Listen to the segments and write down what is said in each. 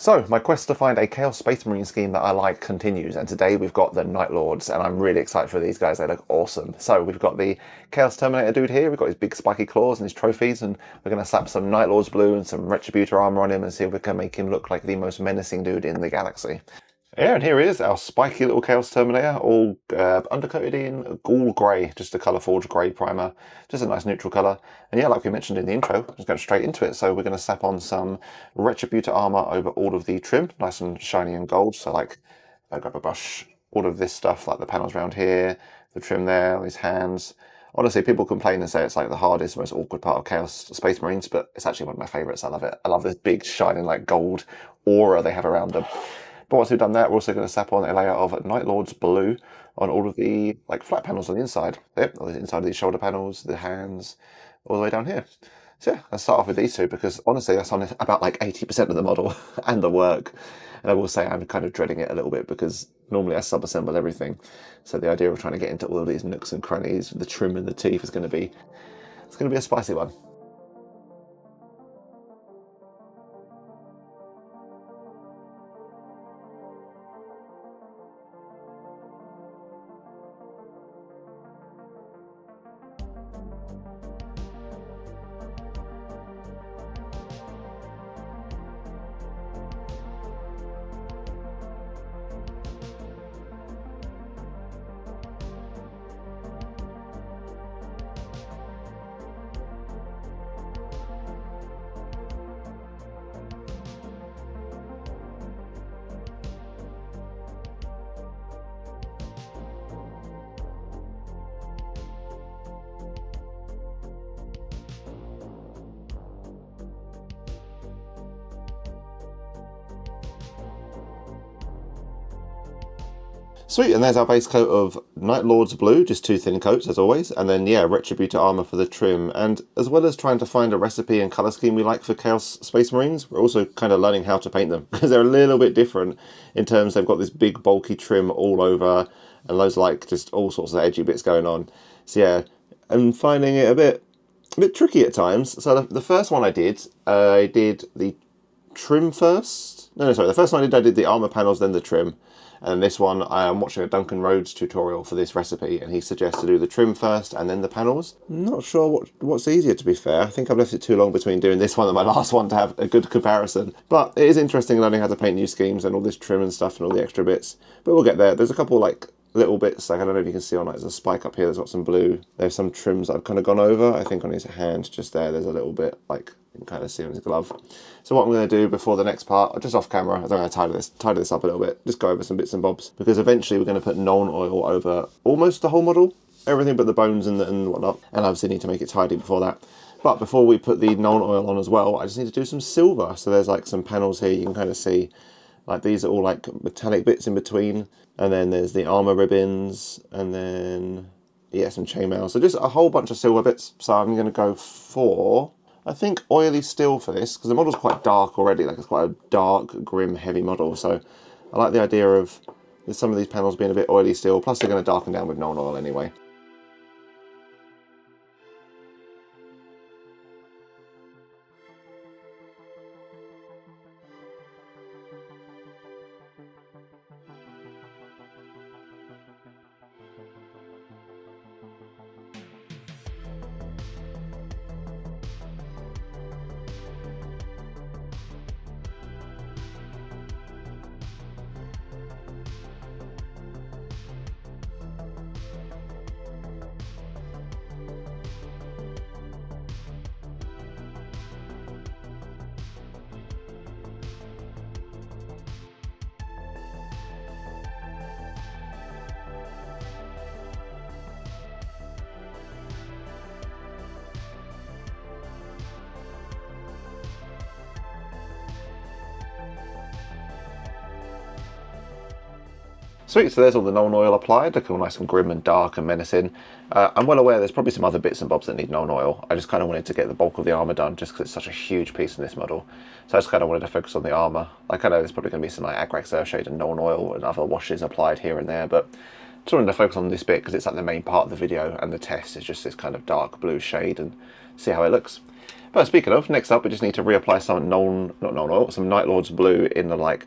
So, my quest to find a Chaos Space Marine scheme that I like continues, and today we've got the Night Lords, and I'm really excited for these guys. They look awesome. So, we've got the Chaos Terminator dude here, we've got his big spiky claws and his trophies, and we're going to slap some Night Lords blue and some Retributor Armour on him and see if we can make him look like the most menacing dude in the galaxy. Yeah, and here he is, our spiky little Chaos Terminator, all undercoated in ghoul grey, just a colour forged grey primer, just a nice neutral colour. And yeah, like we mentioned in the intro, just going straight into it. So we're going to slap on some Retributor armour over all of the trim, nice and shiny and gold. So like, if I grab a brush, all of this stuff, like the panels around here, the trim there, his hands. Honestly, people complain and say it's like the hardest, most awkward part of Chaos Space Marines, but it's actually one of my favourites. I love it. I love this big, shining, like gold aura they have around them. But once we've done that, we're also going to slap on a layer of Night Lords blue on all of the like flat panels on the inside. Yep, on the inside of these shoulder panels, the hands, all the way down here. So yeah, let's start off with these two because honestly, that's on about like 80% of the model and the work. And I will say I'm kind of dreading it a little bit because normally I sub-assemble everything. So the idea of trying to get into all of these nooks and crannies, the trim and the teeth is going to be, it's going to be a spicy one. Sweet, and there's our base coat of Night Lords blue, just two thin coats as always, and then yeah, Retributor armour for the trim. And as well as trying to find a recipe and colour scheme we like for Chaos Space Marines, we're also kind of learning how to paint them, because they're a little bit different in terms they've got this big bulky trim all over, and loads of like just all sorts of edgy bits going on. So yeah, I'm finding it a bit tricky at times. So the first one I did the trim first. No, sorry, the first one I did the armour panels, then the trim. And this one, I am watching a Duncan Rhodes tutorial for this recipe, and he suggests to do the trim first and then the panels. I'm not sure what's easier, to be fair. I think I've left it too long between doing this one and my last one to have a good comparison. But it is interesting learning how to paint new schemes and all this trim and stuff and all the extra bits. But we'll get there. There's a couple like little bits, like I don't know if you can see on like there's a spike up here that's got some blue. There's some trims that I've kind of gone over. I think on his hand just there's a little bit like you can kind of see on his glove. So what I'm going to do before the next part, just off camera, I'm going to tidy this up a little bit, just go over some bits and bobs, because eventually we're going to put Nuln Oil over almost the whole model, everything but the bones and whatnot, and obviously need to make it tidy before that. But before we put the Nuln Oil on as well, I just need to do some silver. So there's like some panels here you can kind of see, like these are all like metallic bits in between, and then there's the armor ribbons, and then yeah, some chainmail. So just a whole bunch of silver bits. So I'm going to go for, I think, oily steel for this, because the model's quite dark already, like it's quite a dark, grim, heavy model. So I like the idea of some of these panels being a bit oily steel, plus they're going to darken down with Nuln Oil anyway. Sweet, so there's all the Nuln Oil applied, looking all nice and grim and dark and menacing. I'm well aware there's probably some other bits and bobs that need Nuln Oil. I just kind of wanted to get the bulk of the armour done just because it's such a huge piece in this model. So I just kind of wanted to focus on the armour. Like I know there's probably going to be some like Agrax Earthshade and Nuln Oil and other washes applied here and there, but just wanted to focus on this bit because it's like the main part of the video, and the test is just this kind of dark blue shade and see how it looks. But speaking of, next up we just need to reapply some not Nuln Oil, some Night Lord's Blue in the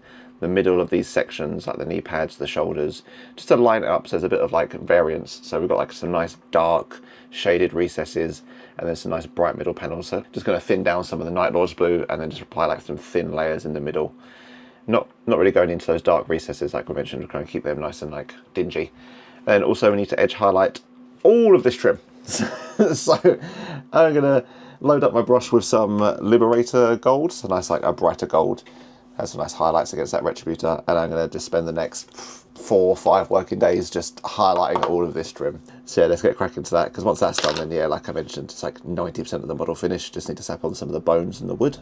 the middle of these sections, like the knee pads, the shoulders, just to line it up so there's a bit of variance. So we've got some nice dark shaded recesses and then some nice bright middle panels. So just going to thin down some of the Night Lord's Blue and then just apply some thin layers in the middle. Not really going into those dark recesses like we mentioned, we're going to keep them nice and dingy. And also we need to edge highlight all of this trim. So I'm going to load up my brush with some Liberator Gold, so nice a brighter gold. Has some nice highlights against that Retributor, and I'm going to just spend the next 4 or 5 working days just highlighting all of this trim. So yeah, let's get cracking to that, because once that's done, then yeah, like I mentioned, it's 90% of the model finished. Just need to sap on some of the bones and the wood.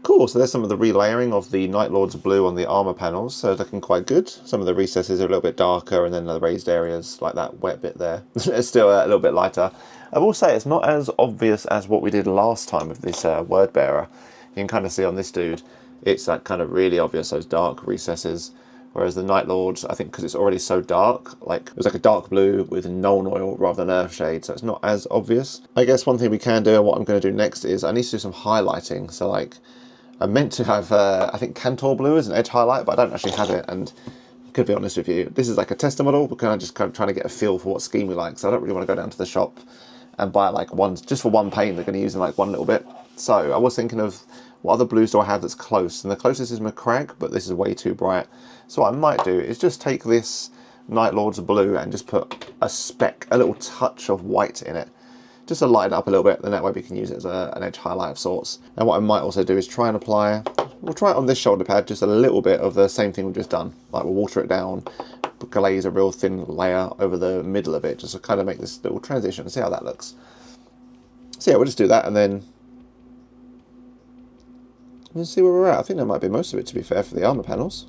Cool, so there's some of the relayering of the Night Lord's Blue on the armour panels, so looking quite good. Some of the recesses are a little bit darker, and then the raised areas, like that wet bit there, it's still a little bit lighter. I will say it's not as obvious as what we did last time with this word bearer. You can kind of see on this dude, it's kind of really obvious, those dark recesses. Whereas the Night Lords, I think because it's already so dark, it was a dark blue with Nuln Oil rather than Earthshade, so it's not as obvious. I guess one thing we can do, and what I'm going to do next, is I need to do some highlighting. So I meant to have, I think, Kantor Blue as an edge highlight, but I don't actually have it, and to be honest with you, this is a tester model, because I'm just kind of trying to get a feel for what scheme we like, so I don't really want to go down to the shop and buy one, just for one paint, they're going to use in one little bit. So I was thinking of what other blues do I have that's close, and the closest is Macragge, but this is way too bright. So what I might do is just take this Night Lord's Blue and just put a speck, a little touch of white in it, just to lighten it up a little bit, then that way we can use it as an edge highlight of sorts. And what I might also do is try and apply, we'll try it on this shoulder pad, just a little bit of the same thing we've just done. We'll water it down, glaze a real thin layer over the middle of it, just to kind of make this little transition, see how that looks. So yeah, we'll just do that, and then we'll see where we're at. I think that might be most of it, to be fair, for the armour panels.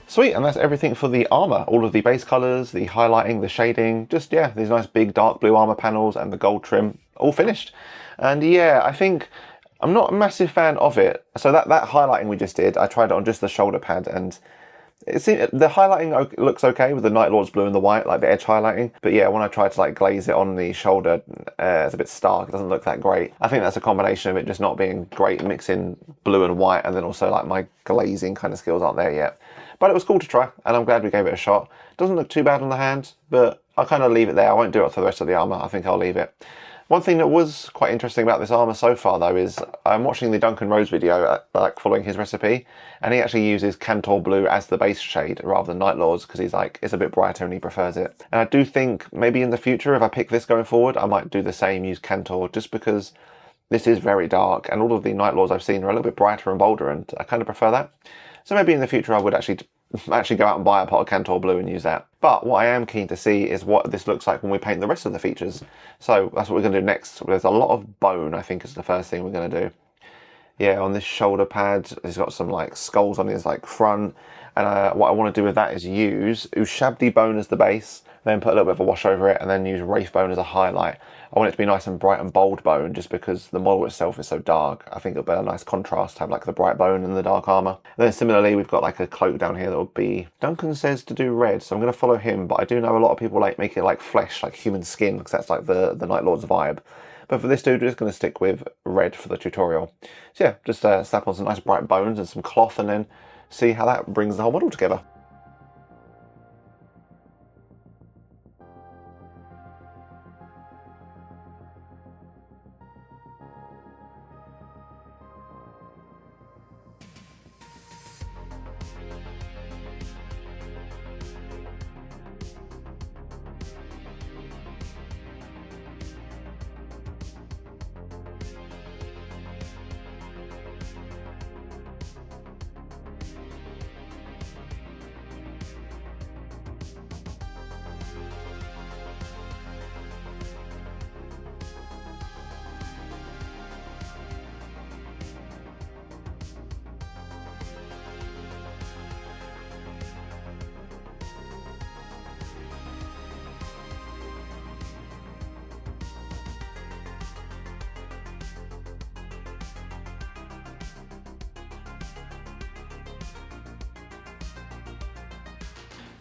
Sweet, and that's everything for the armour. All of the base colours, the highlighting, the shading, just, yeah, these nice big dark blue armour panels and the gold trim, all finished. And yeah, I think I'm not a massive fan of it. So that highlighting we just did, I tried it on just the shoulder pad, and it seemed, the highlighting looks okay with the Night Lord's Blue and the white, the edge highlighting. But yeah, when I tried to glaze it on the shoulder, it's a bit stark. It doesn't look that great. I think that's a combination of it just not being great mixing blue and white, and then also my glazing kind of skills aren't there yet. But it was cool to try, and I'm glad we gave it a shot. Doesn't look too bad on the hand, but I'll kind of leave it there. I won't do it for the rest of the armour. I think I'll leave it. One thing that was quite interesting about this armour so far, though, is I'm watching the Duncan Rose video, following his recipe, and he actually uses Kantor Blue as the base shade rather than Night Lords, because he's it's a bit brighter and he prefers it. And I do think maybe in the future, if I pick this going forward, I might do the same, use Kantor, just because this is very dark, and all of the Night Lords I've seen are a little bit brighter and bolder, and I kind of prefer that. So maybe in the future I would actually go out and buy a pot of Kantor Blue and use that. But what I am keen to see is what this looks like when we paint the rest of the features. So that's what we're going to do next. There's a lot of bone, I think, is the first thing we're going to do. yeah, on this shoulder pad, he's got some like skulls on his like front. And what I want to do with that is use Ushabti Bone as the base, then put a little bit of a wash over it, and then use Wraith Bone as a highlight. I want it to be nice and bright and bold bone, just because the model itself is so dark. I think it'll be a nice contrast to have like the bright bone and the dark armor. And then similarly, we've got like a cloak down here that will be, Duncan says to do red, so I'm going to follow him, but I do know a lot of people like making it like flesh, like human skin, because that's like the Night Lord's vibe. But for this dude, we're just going to stick with red for the tutorial. So yeah, just slap on some nice bright bones and some cloth, and then see how that brings the whole model together.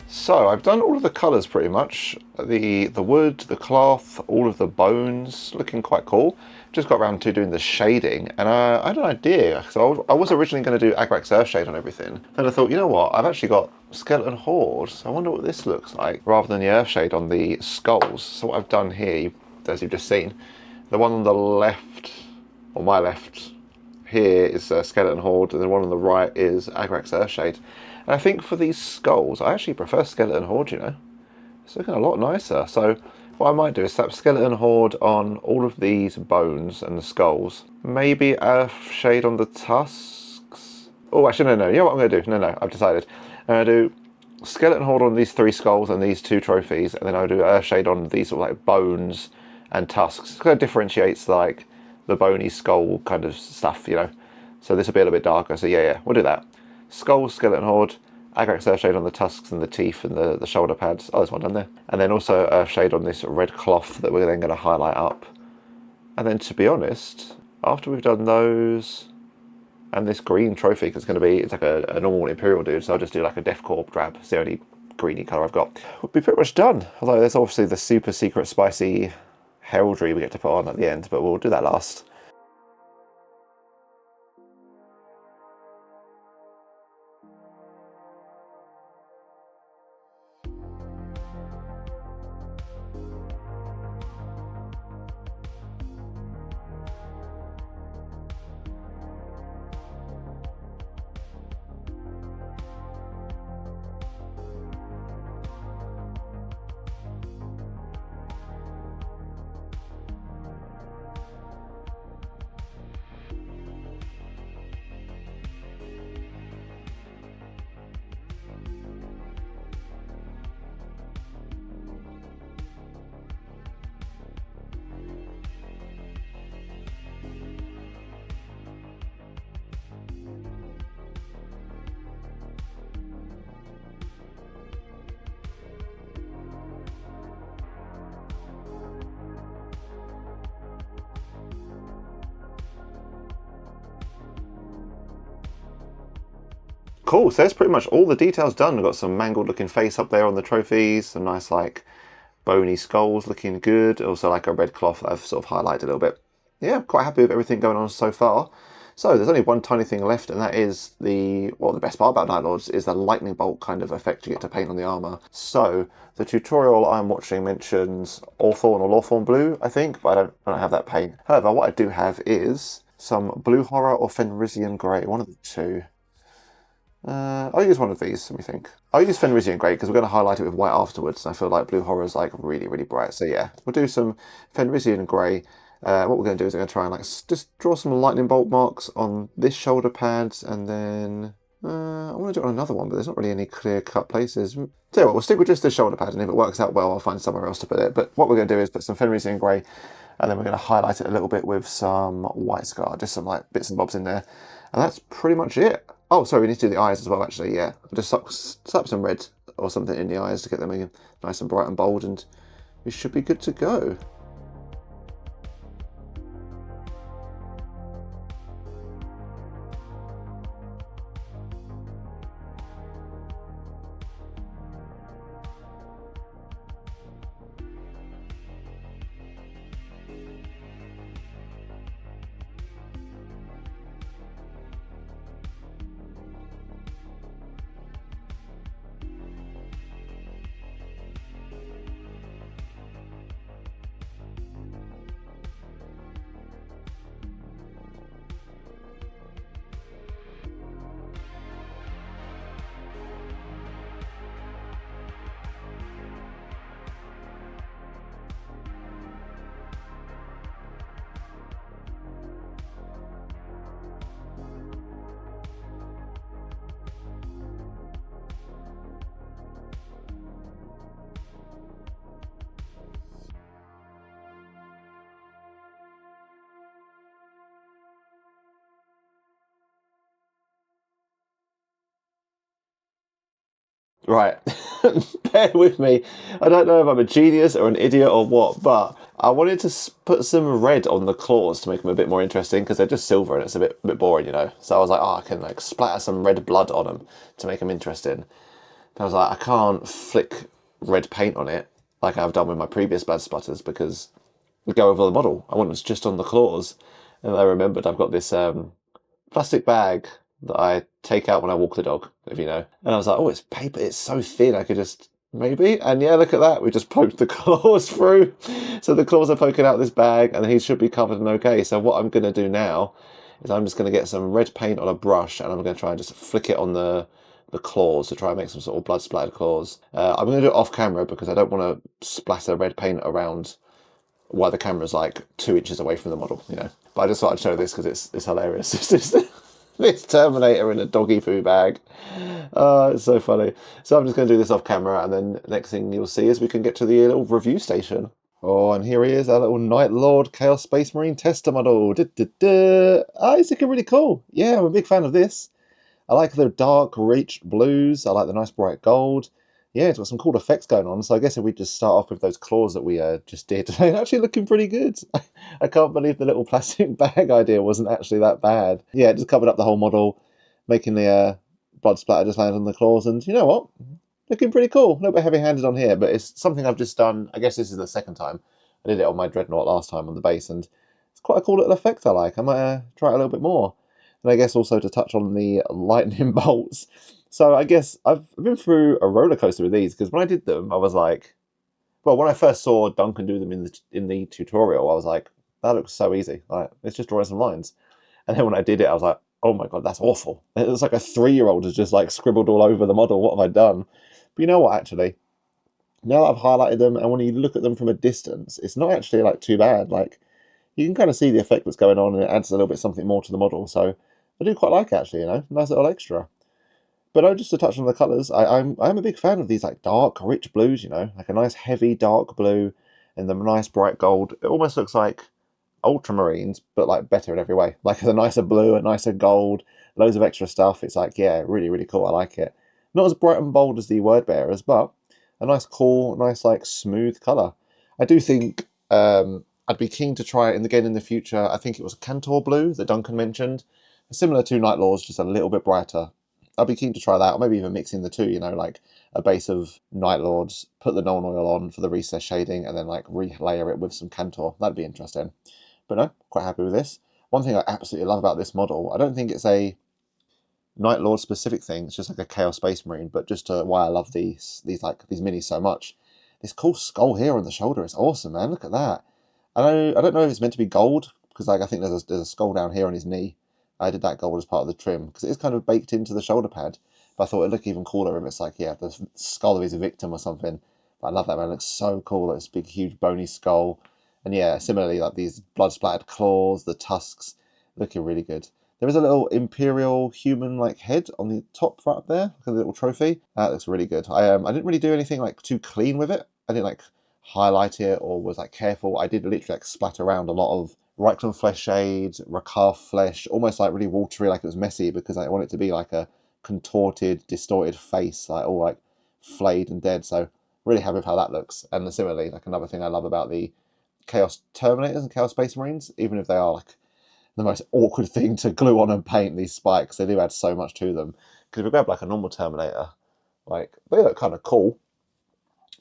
So I've done all of the colours pretty much. The wood, the cloth, all of the bones, looking quite cool. Just got around to doing the shading, and I had an idea. So I was originally going to do Agrax Earthshade on everything. Then I thought, you know what, I've actually got Skeleton Horde, so I wonder what this looks like, rather than the Earthshade on the skulls. So what I've done here, as you've just seen, the one on the left, or my left, here is Skeleton Horde, and the one on the right is Agrax Earthshade. And I think for these skulls, I actually prefer Skeleton Horde, you know. It's looking a lot nicer. So what I might do is slap Skeleton Horde on all of these bones and the skulls. Maybe Earthshade on the tusks. Oh, actually, no. You know what I'm going to do? No, I've decided. I'm going to do Skeleton Horde on these 3 skulls and these 2 trophies, and then I'll do Earthshade on these sort of like bones and tusks. It kind of differentiates like the bony skull kind of stuff, you know. So this will be a little bit darker. So yeah, we'll do that. Skull, Skeleton Horde, Agrax Earthshade on the tusks and the teeth and the shoulder pads. Oh, there's one down there. And then also Earthshade on this red cloth that we're then going to highlight up. And then to be honest, after we've done those and this green trophy, because it's like a normal Imperial dude, so I'll just do like a Death Korp Drab. It's the only greeny colour I've got. We'll be pretty much done. Although there's obviously the super secret spicy heraldry we get to put on at the end, but we'll do that last. Cool, so that's pretty much all the details done. We've got some mangled looking face up there on the trophies, some nice like bony skulls looking good, also like a red cloth that I've sort of highlighted a little bit. Yeah, quite happy with everything going on so far. So there's only one tiny thing left, and that is the best part about Night Lords is the lightning bolt kind of effect you get to paint on the armour. So the tutorial I'm watching mentions Awthorn or Lawthorn Blue, I think, but I don't have that paint. However, what I do have is some Blue Horror or Fenrisian Grey, one of the two. I'll use one of these, let me think. I'll use Fenrisian Grey because we're going to highlight it with white afterwards, and I feel like Blue Horror is like really, really bright. So yeah, we'll do some Fenrisian Grey. What we're going to do is we're going to try and like just draw some lightning bolt marks on this shoulder pads, and then I want to do it on another one, but there's not really any clear-cut places. Tell you what, we'll stick with just this shoulder pad, and if it works out well, I'll find somewhere else to put it. But what we're going to do is put some Fenrisian Grey And then we're going to highlight it a little bit with some white scar, just some like bits and bobs in there. And that's pretty much it. Oh, sorry, we need to do the eyes as well, actually, yeah. I'll just slap some red or something in the eyes to get them nice and bright and bold, and we should be good to go. Right, bear with me. I don't know if I'm a genius or an idiot or what, but I wanted to put some red on the claws to make them a bit more interesting, because they're just silver and it's a bit boring, you know. So I was like, oh, I can like splatter some red blood on them to make them interesting. But I was like, I can't flick red paint on it like I've done with my previous blood splatters, because we go over the model. I want it just on the claws. And I remembered I've got this plastic bag that I take out when I walk the dog, if you know. And I was like, oh, it's paper, it's so thin, I could just, maybe. And yeah, look at that, we just poked the claws through. So the claws are poking out this bag, and then he should be covered and okay. So what I'm going to do now is I'm just going to get some red paint on a brush, and I'm going to try and just flick it on the claws to try and make some sort of blood splattered claws. I'm going to do it off camera because I don't want to splatter red paint around while the camera's like 2 inches away from the model, you know. But I just thought I'd show this because it's hilarious. This Terminator in a doggy poo bag. It's so funny. So I'm just going to do this off camera, and then next thing you'll see is we can get to the little review station. Oh, and here he is, our little Night Lord Chaos Space Marine tester model. He's looking really cool. Yeah, I'm a big fan of this. I like the dark, rich blues. I like the nice bright gold. Yeah, it's got some cool effects going on. So I guess if we just start off with those claws that we just did, they're actually looking pretty good. I can't believe the little plastic bag idea wasn't actually that bad. Yeah, it just covered up the whole model, making the blood splatter just land on the claws. And you know what? Looking pretty cool. A little bit heavy-handed on here, but it's something I've just done. I guess this is the second time. I did it on my Dreadnought last time on the base, and it's quite a cool little effect I like. I might try it a little bit more. And I guess also to touch on the lightning bolts. So I guess I've been through a roller coaster with these, because when I did them, I was like, well, when I first saw Duncan do them in the tutorial, I was like, that looks so easy. Like, it's just drawing some lines. And then when I did it, I was like, oh my god, that's awful. It was like a 3-year-old has just like scribbled all over the model. What have I done? But you know what, actually? Now that I've highlighted them, and when you look at them from a distance, it's not actually like too bad. Like, you can kind of see the effect that's going on, and it adds a little bit something more to the model. So I do quite like it, actually, you know, nice little extra. But just to touch on the colours, I'm a big fan of these like dark, rich blues, you know, like a nice heavy dark blue and the nice bright gold. It almost looks like ultramarines, but like better in every way. Like a nicer blue, a nicer gold, loads of extra stuff. It's like, yeah, really, really cool. I like it. Not as bright and bold as the word bearers, but a nice cool, nice like smooth colour. I do think I'd be keen to try it again in the future. I think it was a Cantor blue that Duncan mentioned. Similar to Night Lords, just a little bit brighter. I'd be keen to try that, or maybe even mixing the two, you know, like a base of Night Lords, put the Nuln Oil on for the recess shading, and then like relayer it with some Cantor. That'd be interesting. But no, quite happy with this. One thing I absolutely love about this model, I don't think it's a Night Lord specific thing, it's just like a Chaos Space Marine, but just why I love these minis so much. This cool skull here on the shoulder is awesome, man. Look at that. I don't know if it's meant to be gold, because like I think there's a skull down here on his knee. I did that gold as part of the trim, because it is kind of baked into the shoulder pad. But I thought it'd look even cooler if it's like, yeah, the skull of his victim or something. But I love that, man. It looks so cool. This big, huge, bony skull. And yeah, similarly, like these blood-splattered claws, the tusks, looking really good. There is a little Imperial human like head on the top right up there, like a little trophy. That looks really good. I didn't really do anything like too clean with it. I didn't like highlight it or was like careful, I did literally like splatter around a lot of Reikland Fleshshade, Reikland Flesh, almost like really watery, like it was messy, because I want it to be like a contorted, distorted face, like all like flayed and dead. So really happy with how that looks. And similarly, like another thing I love about the Chaos Terminators and Chaos Space Marines, even if they are like the most awkward thing to glue on and paint, these spikes, they do add so much to them. Because if we grab like a normal Terminator, like they look kind of cool,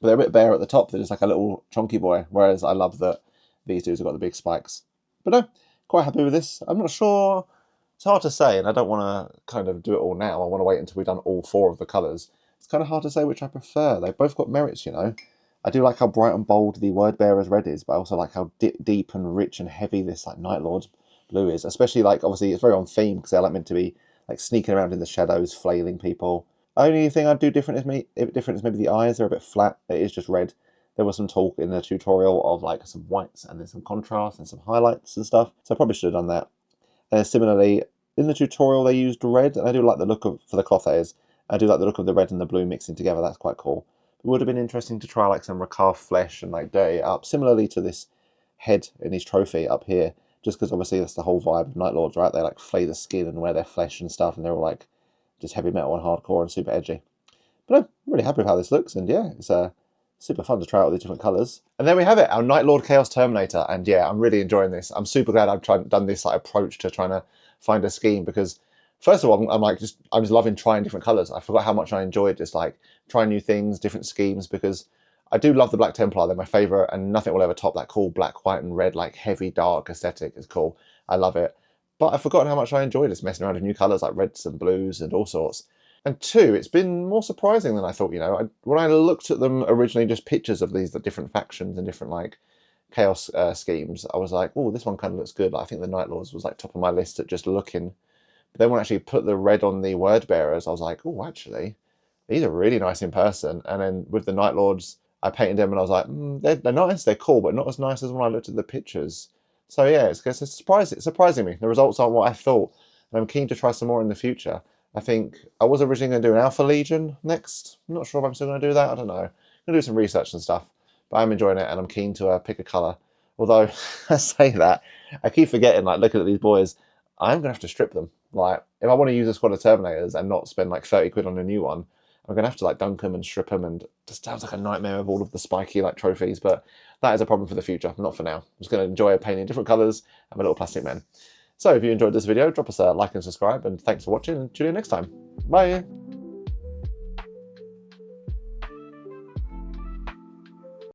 but they're a bit bare at the top. They're just like a little chunky boy. Whereas I love that these dudes have got the big spikes. But no, quite happy with this. I'm not sure. It's hard to say, and I don't want to kind of do it all now. I want to wait until we've done all 4 of the colours. It's kind of hard to say which I prefer. They've both got merits, you know. I do like how bright and bold the Word Bearer's red is, but I also like how deep and rich and heavy this like Night Lord's blue is. Especially like, obviously it's very on theme because they're like meant to be like sneaking around in the shadows, flailing people. Only thing I'd do different is maybe the eyes. They're a bit flat. It is just red. There was some talk in the tutorial of like some whites and then some contrast and some highlights and stuff. So I probably should have done that. Similarly, in the tutorial they used red, and I do like the look of, for the cloth that is, I do like the look of the red and the blue mixing together. That's quite cool. It would have been interesting to try like some Reikland Flesh and like dirty it up, similarly to this head in his trophy up here, just because obviously that's the whole vibe of Night Lords, right? They like flay the skin and wear their flesh and stuff, and they're all like just heavy metal and hardcore and super edgy. But I'm really happy with how this looks, and yeah, it's super fun to try out with the different colours. And there we have it, our Night Lord Chaos Terminator, and yeah, I'm really enjoying this. I'm super glad I've done this like approach to trying to find a scheme, because first of all, I'm just loving trying different colours. I forgot how much I enjoyed just like trying new things, different schemes, because I do love the Black Templar. They're my favourite, and nothing will ever top that cool black, white and red, like heavy, dark aesthetic. It's cool. I love it. But I've forgotten how much I enjoy just messing around with new colours like reds and blues and all sorts. And 2, it's been more surprising than I thought, you know. When I looked at them originally, just pictures of these, the different factions and different like chaos schemes, I was like, oh, this one kind of looks good. Like, I think the Night Lords was like top of my list at just looking. But then when I actually put the red on the Word Bearers, I was like, oh, actually, these are really nice in person. And then with the Night Lords, I painted them and I was like, they're nice, they're cool, but not as nice as when I looked at the pictures. So yeah, it's surprising me. The results aren't what I thought, and I'm keen to try some more in the future. I think I was originally going to do an Alpha Legion next. I'm not sure if I'm still going to do that. I don't know. I'm going to do some research and stuff, but I'm enjoying it and I'm keen to pick a colour. Although, I say that, I keep forgetting, like, looking at these boys, I'm going to have to strip them. Like, if I want to use a squad of Terminators and not spend like 30 quid on a new one, I'm going to have to like dunk them and strip them, and it just sounds like a nightmare of all of the spiky like trophies, but that is a problem for the future, not for now. I'm just going to enjoy painting different colours and my little plastic men. So if you enjoyed this video, drop us a like and subscribe, and thanks for watching, and tune in next time. Bye!